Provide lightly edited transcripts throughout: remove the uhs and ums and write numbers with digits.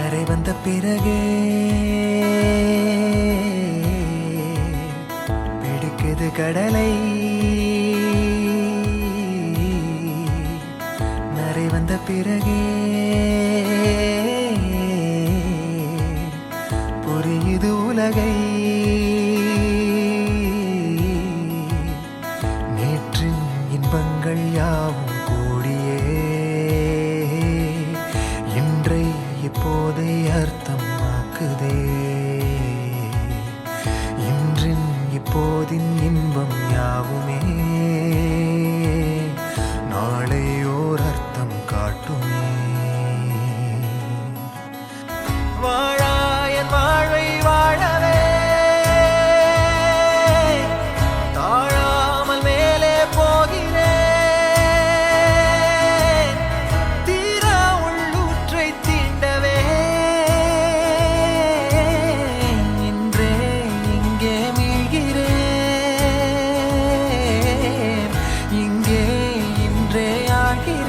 கரை வந்த பிறகே பிடிக்குது கடலை. நரை வந்த பிறகே புரியுது உலகை. நேற்றின் இன்பங்கள் யாவும் கூடியே இன்றை இப்போதை அர்த்தமாக்குதே. இன்றின் இப்போதின் இன்பம் யாவுமே நாளை ஓர் அர்த்தம் காட்டுமே. வாழாயன் வாழ்வை வாழவே தாழாமல் மேலே போகிறேன். தீரா உள்ளூற்றை தீண்டவே இன்றே இங்கே மீழ்கிறேன். இங்கே இன்றே ஆகிறேன்.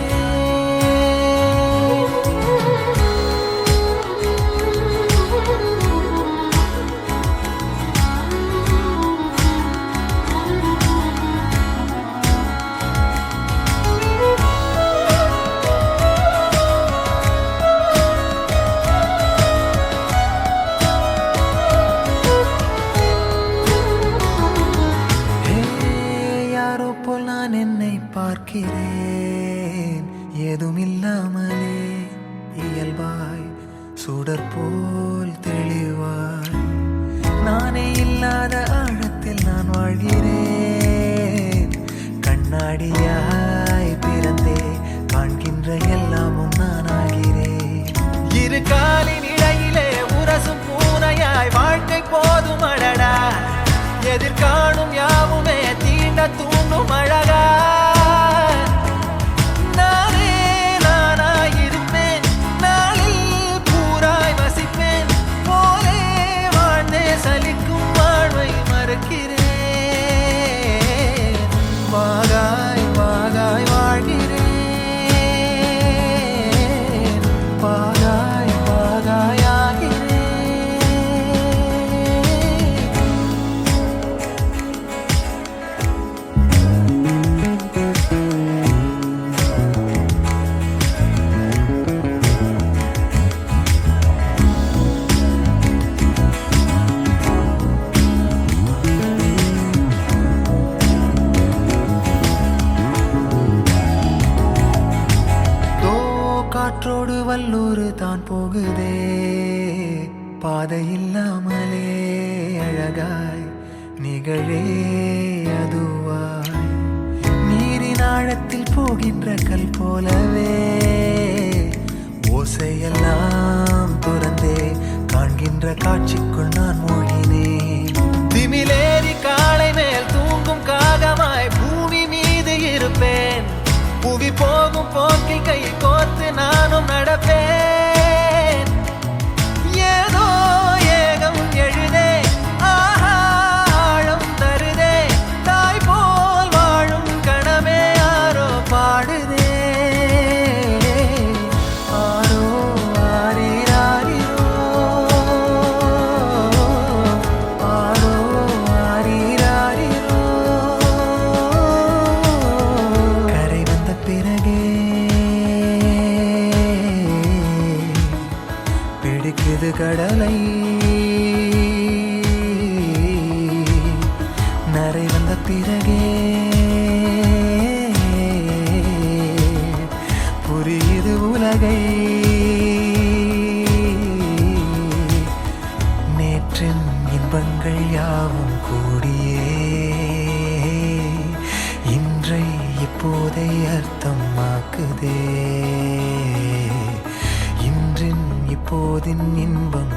யாரோ போல் நான் என்னை பார்க்கிறேன். ஏதுமில்லாமலே இயல்பாய் சுடர் போல் தெளிவாய் நானே இல்லாத ஆழத்தில் நான் வாழ்கிறேன். கண்ணாடியாய் பிறந்தே காண்கின்ற எல்லாமும் நான் ஆகிறேன். இரு காலின் இடையிலே உரசும் பூனையாய் வாழ்க்கை போதும் அடடா. எதிர்காணும் யாவுமே தீண்ட தூண்டும் அழகா. நானே நானாயிருப்பேன். நாளில் பூராய் வசிப்பேன். போலே வாழ்ந்தே சலிக்கும் வாழ்வை மறுக்கிறேன். வாகாய் வாகாய் வாழ்கிறேன். வாகாய் வாகாய் ஆகிறேன். காற்றோடு வல்லூர் தான் போகுதே. பாதை இல்லாமலே அழகாய் நிகழே அதுவாய். நீரின் ஆழத்தில் போகின்ற கல் போலவே ஓசையெல்லாம் துறந்தே காண்கின்ற காட்சிக்குள் நான் மூழ்கினேன். திமிலேறி காலை மேல் தூங்கும் காகமாய் பூமி மீது இருப்பேன். புவி போகும் போக்கில் கை கோர்த்து நானும் நடப்பேன். ஏதோ ஏகம் எழுதே ஆஹா ஆழம் தருதே. தாய் போல் வாழும் கணமே யாரோ பாடுதே. ஆரோ ஆரீராரிரோ ஆரோ ஆரீராரிரோ. கரை வந்த பிறகே பிடிக்குது கடலை. நரை வந்த பிறகே புரியுது உலகை. நேற்றின் இன்பங்கள் யாவும் கூடியே இன்றை இப்போதை அர்த்தமாக்குதே. இன்றின் இப்போதின் இன்பம்